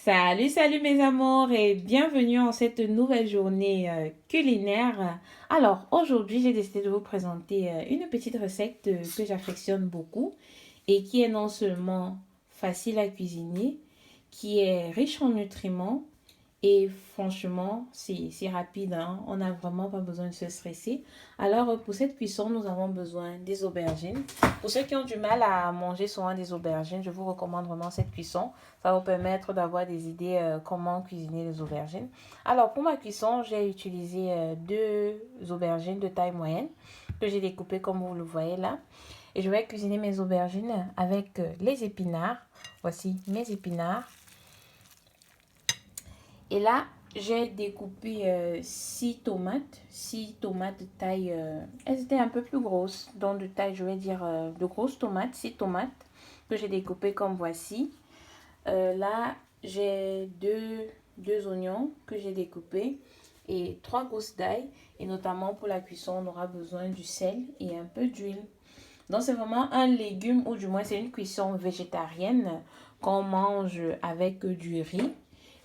Salut mes amours et bienvenue en cette nouvelle journée culinaire. Alors aujourd'hui j'ai décidé de vous présenter une petite recette que j'affectionne beaucoup et qui est non seulement facile à cuisiner, qui est riche en nutriments et franchement, c'est rapide, hein. On n'a vraiment pas besoin de se stresser. Alors, pour cette cuisson, nous avons besoin des aubergines. Pour ceux qui ont du mal à manger souvent des aubergines, je vous recommande vraiment cette cuisson. Ça va vous permettre d'avoir des idées comment cuisiner les aubergines. Alors, pour ma cuisson, j'ai utilisé deux aubergines de taille moyenne que j'ai découpées comme vous le voyez là. Et je vais cuisiner mes aubergines avec les épinards. Voici mes épinards. Et là, j'ai découpé 6 tomates de taille, elles étaient un peu plus grosses, donc de taille, je vais dire, de grosses tomates, 6 tomates que j'ai découpées comme voici. Là, j'ai deux oignons que j'ai découpés et 3 gousses d'ail. Et notamment pour la cuisson, on aura besoin du sel et un peu d'huile. Donc, c'est vraiment un légume, ou du moins, c'est une cuisson végétarienne qu'on mange avec du riz.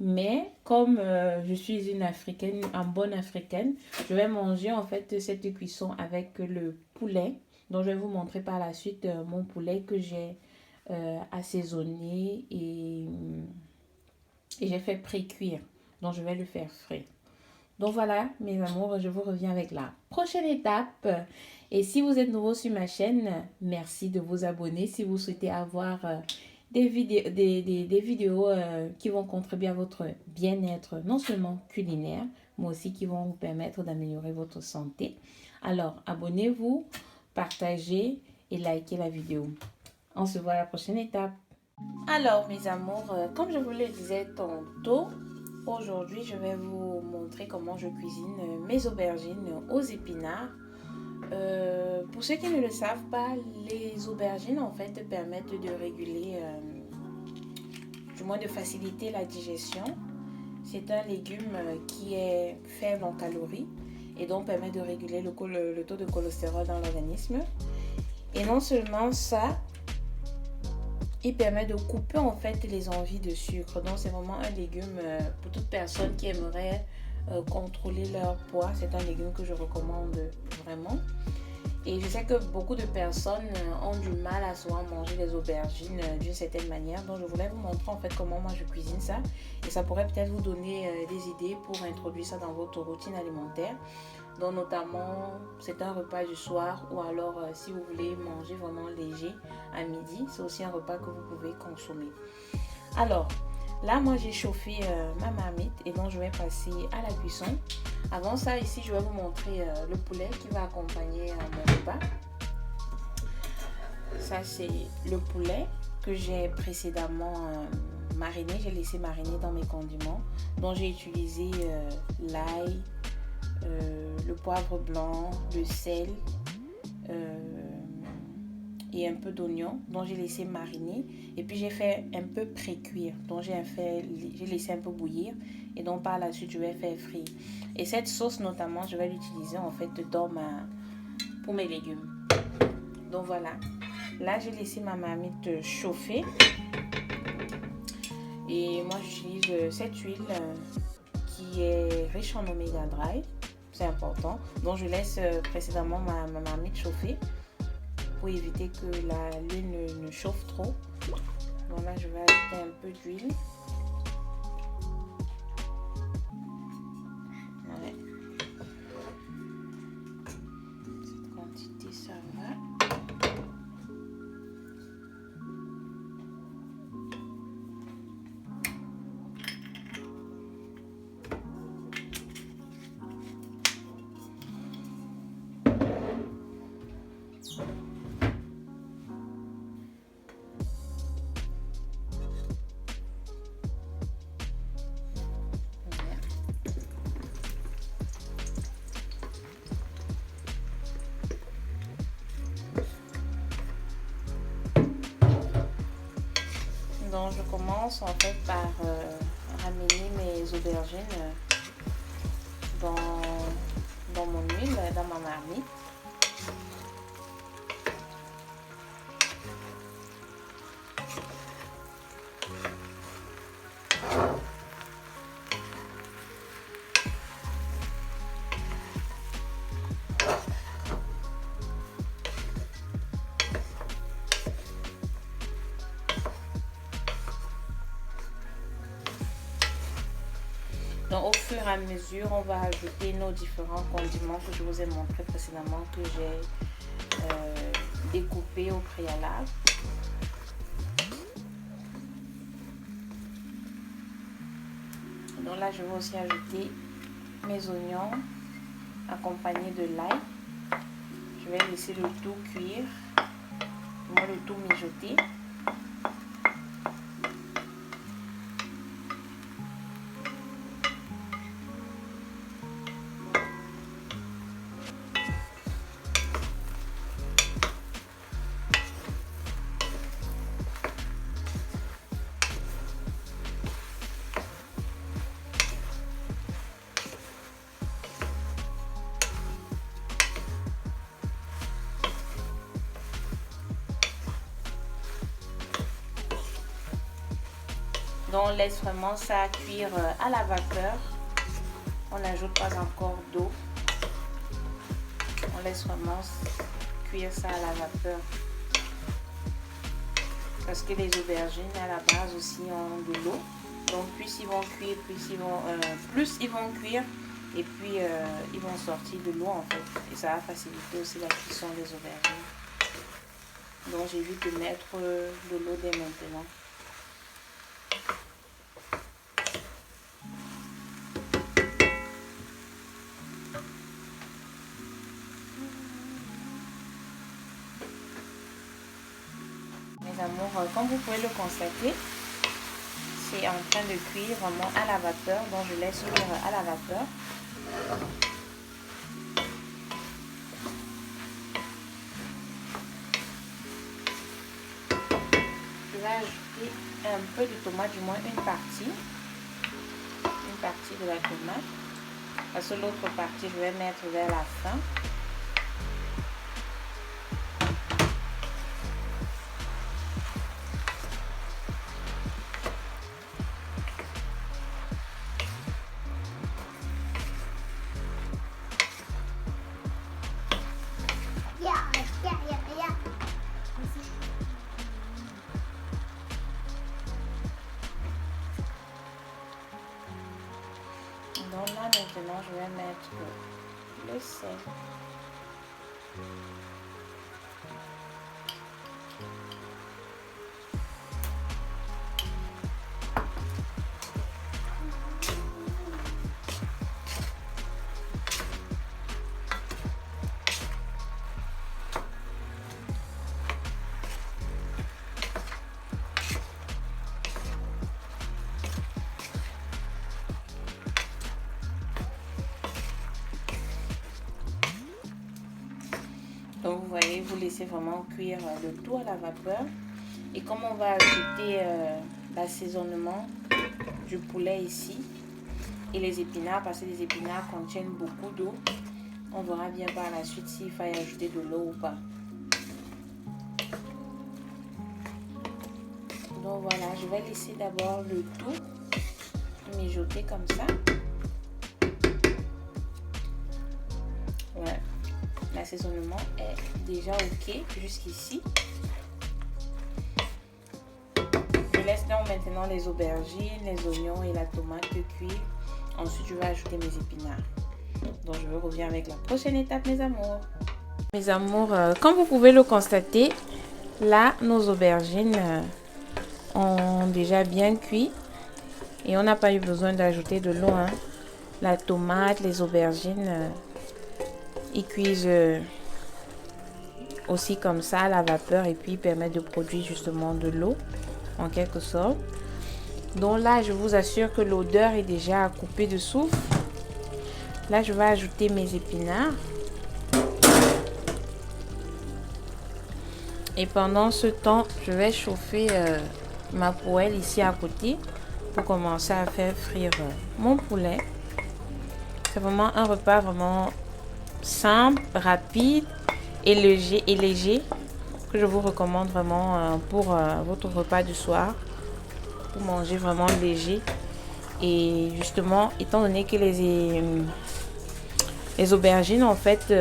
Mais comme je suis une africaine, une bonne africaine, je vais manger en fait cette cuisson avec le poulet. Donc je vais vous montrer par la suite mon poulet que j'ai assaisonné et j'ai fait pré-cuire. Donc je vais le faire frais. Donc voilà mes amours, je vous reviens avec la prochaine étape. Et si vous êtes nouveau sur ma chaîne, merci de vous abonner si vous souhaitez avoir des vidéos qui vont contribuer à votre bien-être, non seulement culinaire, mais aussi qui vont vous permettre d'améliorer votre santé. Alors, abonnez-vous, partagez et likez la vidéo. On se voit à la prochaine étape. Alors, mes amours, comme je vous le disais tantôt, aujourd'hui, je vais vous montrer comment je cuisine mes aubergines aux épinards. Pour ceux qui ne le savent pas, les aubergines en fait permettent de réguler, du moins de faciliter la digestion. C'est un légume qui est faible en calories et donc permet de réguler le taux de cholestérol dans l'organisme. Et non seulement ça, il permet de couper en fait les envies de sucre. Donc c'est vraiment un légume pour toute personne qui aimerait contrôler leur poids. C'est un légume que je recommande vraiment. Et je sais que beaucoup de personnes ont du mal à souvent manger les aubergines d'une certaine manière. Donc je voulais vous montrer en fait comment moi je cuisine ça. Et ça pourrait peut-être vous donner des idées pour introduire ça dans votre routine alimentaire. Donc notamment, c'est un repas du soir ou alors si vous voulez manger vraiment léger à midi, c'est aussi un repas que vous pouvez consommer. Alors, là moi j'ai chauffé ma marmite et donc je vais passer à la cuisson. Avant ça, ici je vais vous montrer le poulet qui va accompagner mon repas. Ça c'est le poulet que j'ai précédemment mariné, j'ai laissé mariner dans mes condiments. Donc j'ai utilisé l'ail, le poivre blanc, le sel et un peu d'oignon. Donc j'ai laissé mariner et puis j'ai fait un peu pré-cuire. Donc j'ai laissé un peu bouillir et donc par la suite je vais faire frire. Et cette sauce notamment je vais l'utiliser en fait pour mes légumes. Donc voilà. Là j'ai laissé ma marmite chauffer et moi j'utilise cette huile qui est riche en oméga 3. C'est important. Donc je laisse précédemment ma marmite chauffer pour éviter que l'huile ne chauffe trop. Donc là je vais ajouter un peu d'huile. Ouais. Cette quantité ça va. Donc je commence en fait par ramener mes aubergines dans mon huile, dans ma marmite. Donc au fur et à mesure, on va ajouter nos différents condiments que je vous ai montré précédemment, que j'ai découpés au préalable. Donc là, je vais aussi ajouter mes oignons accompagnés de l'ail. Je vais laisser le tout cuire, le tout mijoter. Donc on laisse vraiment ça cuire à la vapeur. On n'ajoute pas encore d'eau. On laisse vraiment cuire ça à la vapeur. Parce que les aubergines à la base aussi ont de l'eau. Donc plus ils vont cuire, plus ils vont cuire et puis ils vont sortir de l'eau en fait. Et ça va faciliter aussi la cuisson des aubergines. Donc j'évite de mettre de l'eau dès maintenant. Mes amours, comme vous pouvez le constater, c'est en train de cuire vraiment à la vapeur. Donc je laisse cuire à la vapeur. Je vais ajouter un peu de tomate, du moins une partie de la tomate, parce que l'autre partie je vais mettre vers la fin. Donc là maintenant je vais mettre le sel. Donc vous voyez, vous laissez vraiment cuire le tout à la vapeur. Et comme on va ajouter l'assaisonnement du poulet ici et les épinards, parce que les épinards contiennent beaucoup d'eau, on verra bien par la suite s'il faut ajouter de l'eau ou pas. Donc voilà, je vais laisser d'abord le tout mijoter comme ça. Voilà. L'assaisonnement est déjà ok jusqu'ici. Je laisse donc maintenant les aubergines, les oignons et la tomate cuire. Ensuite, je vais ajouter mes épinards. Donc, je reviens avec la prochaine étape, mes amours. Mes amours, comme vous pouvez le constater, là, nos aubergines ont déjà bien cuit. Et on n'a pas eu besoin d'ajouter de l'eau. Hein. La tomate, les aubergines... ils cuisent aussi comme ça à la vapeur et puis ils permettent de produire justement de l'eau en quelque sorte. Donc là, je vous assure que l'odeur est déjà à couper de souffle. Là, je vais ajouter mes épinards. Et pendant ce temps, je vais chauffer ma poêle ici à côté pour commencer à faire frire mon poulet. C'est vraiment un repas vraiment simple, rapide et léger que je vous recommande vraiment pour votre repas du soir, pour manger vraiment léger. Et justement, étant donné que les aubergines en fait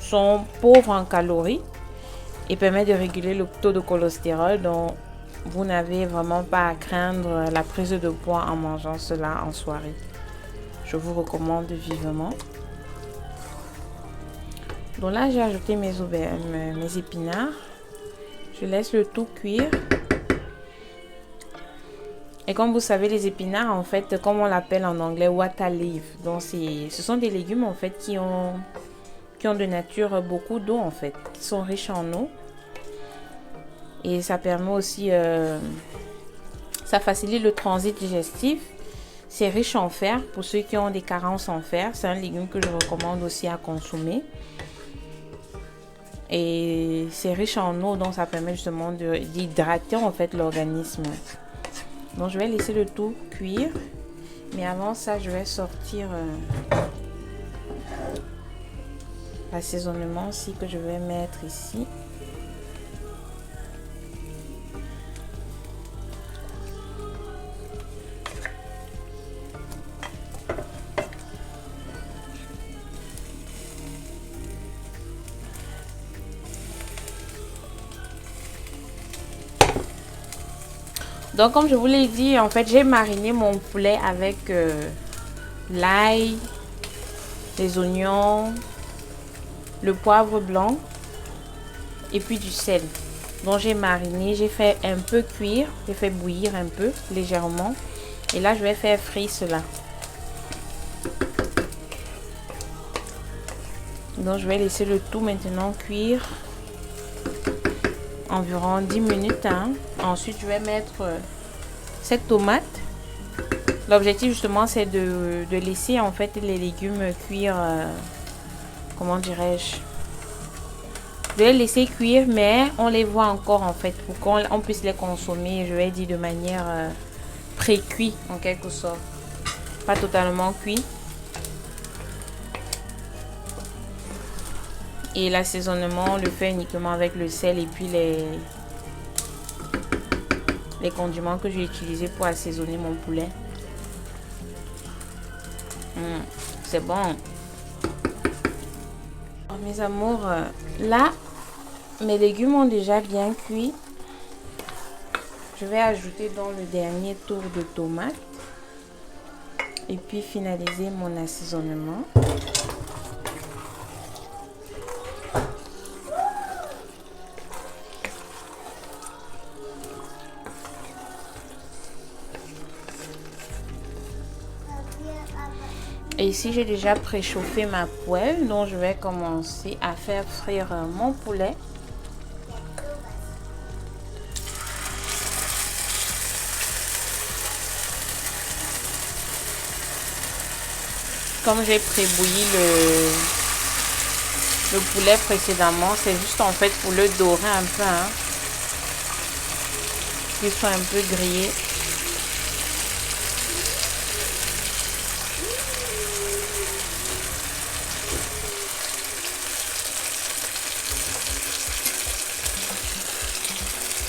sont pauvres en calories et permettent de réguler le taux de cholestérol, donc vous n'avez vraiment pas à craindre la prise de poids en mangeant cela en soirée. Je vous recommande vivement. Donc là, j'ai ajouté mes épinards. Je laisse le tout cuire. Et comme vous savez, les épinards, en fait, comme on l'appelle en anglais, water leaf. Donc, ce sont des légumes, en fait, qui ont de nature beaucoup d'eau, en fait. Qui sont riches en eau. Et ça permet aussi... ça facilite le transit digestif. C'est riche en fer. Pour ceux qui ont des carences en fer, c'est un légume que je recommande aussi à consommer. Et c'est riche en eau, donc ça permet justement d'hydrater en fait l'organisme. Donc je vais laisser le tout cuire. Mais avant ça, je vais sortir l'assaisonnement aussi que je vais mettre ici. Donc comme je vous l'ai dit, en fait j'ai mariné mon poulet avec l'ail, les oignons, le poivre blanc et puis du sel. Donc j'ai mariné, j'ai fait un peu cuire, j'ai fait bouillir un peu légèrement. Et là je vais faire frire cela. Donc je vais laisser le tout maintenant cuire environ 10 minutes. Ensuite je vais mettre cette tomate. L'objectif justement c'est de laisser en fait les légumes cuire, comment dirais-je, de les laisser cuire mais on les voit encore en fait pour qu'on puisse les consommer, je vais dire de manière pré-cuit en quelque sorte, pas totalement cuit. Et l'assaisonnement, on le fait uniquement avec le sel et puis les condiments que j'ai utilisés pour assaisonner mon poulet. C'est bon. Alors, mes amours, là, mes légumes ont déjà bien cuit. Je vais ajouter dans le dernier tour de tomate. Et puis finaliser mon assaisonnement. Et ici, j'ai déjà préchauffé ma poêle, donc je vais commencer à faire frire mon poulet. Comme j'ai prébouilli le poulet précédemment, c'est juste en fait pour le dorer un peu, qu'il soit un peu grillé.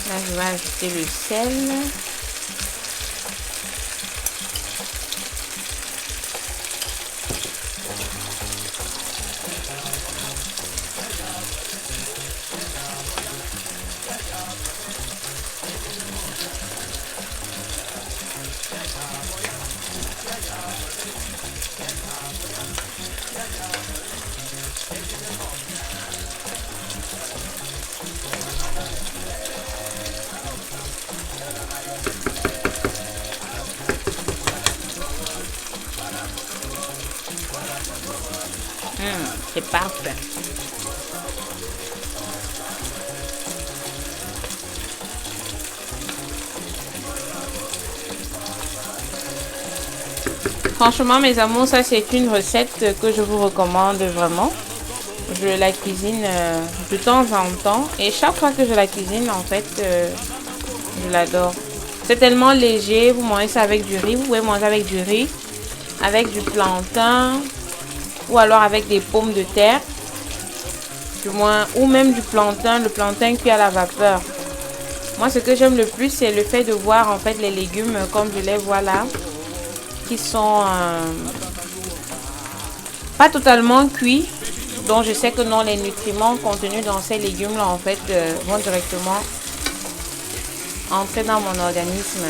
Là, je vais ajouter le sel. C'est parfait. Franchement, mes amours, ça c'est une recette que je vous recommande vraiment. Je la cuisine de temps en temps et chaque fois que je la cuisine, en fait, je l'adore. C'est tellement léger. Vous mangez ça avec du riz. Vous pouvez manger avec du riz, avec du plantain ou alors avec des pommes de terre, du moins, ou même du plantain, le plantain cuit à la vapeur. Moi, ce que j'aime le plus, c'est le fait de voir en fait les légumes comme je les vois là, qui sont pas totalement cuits. Donc, je sais que non, les nutriments contenus dans ces légumes là en fait vont directement entrer dans mon organisme.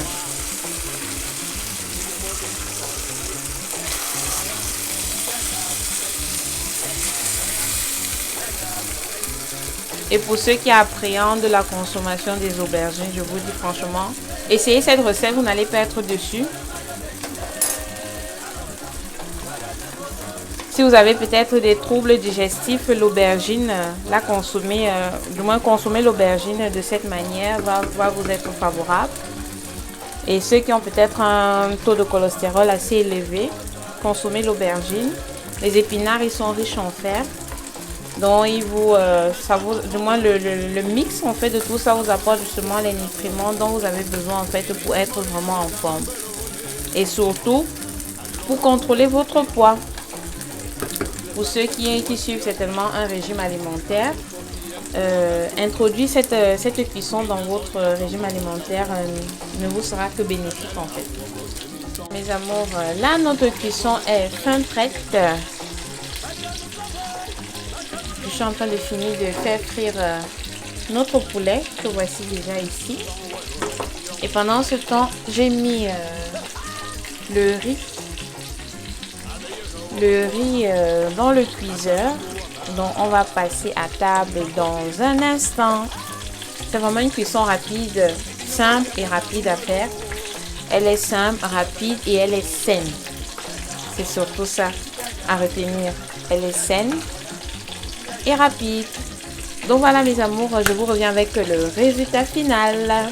Et pour ceux qui appréhendent la consommation des aubergines, je vous dis franchement, essayez cette recette, vous n'allez pas être déçus. Si vous avez peut-être des troubles digestifs, l'aubergine, la consommer, du moins consommer l'aubergine de cette manière va vous être favorable. Et ceux qui ont peut-être un taux de cholestérol assez élevé, consommer l'aubergine. Les épinards, ils sont riches en fer. Donc, du moins le mix en fait de tout ça vous apporte justement les nutriments dont vous avez besoin en fait pour être vraiment en forme. Et surtout, pour contrôler votre poids. Pour ceux qui suivent certainement un régime alimentaire, introduire cette cuisson dans votre régime alimentaire ne vous sera que bénéfique en fait. Mes amours, là notre cuisson est fin prête. Je suis en train de finir de faire frire notre poulet que voici déjà ici. Et pendant ce temps, j'ai mis le riz dans le cuiseur. Donc on va passer à table dans un instant. C'est vraiment une cuisson rapide, simple et rapide à faire. Elle est simple, rapide et elle est saine. C'est surtout ça à retenir. Elle est saine et rapide. Donc voilà mes amours, je vous reviens avec le résultat final.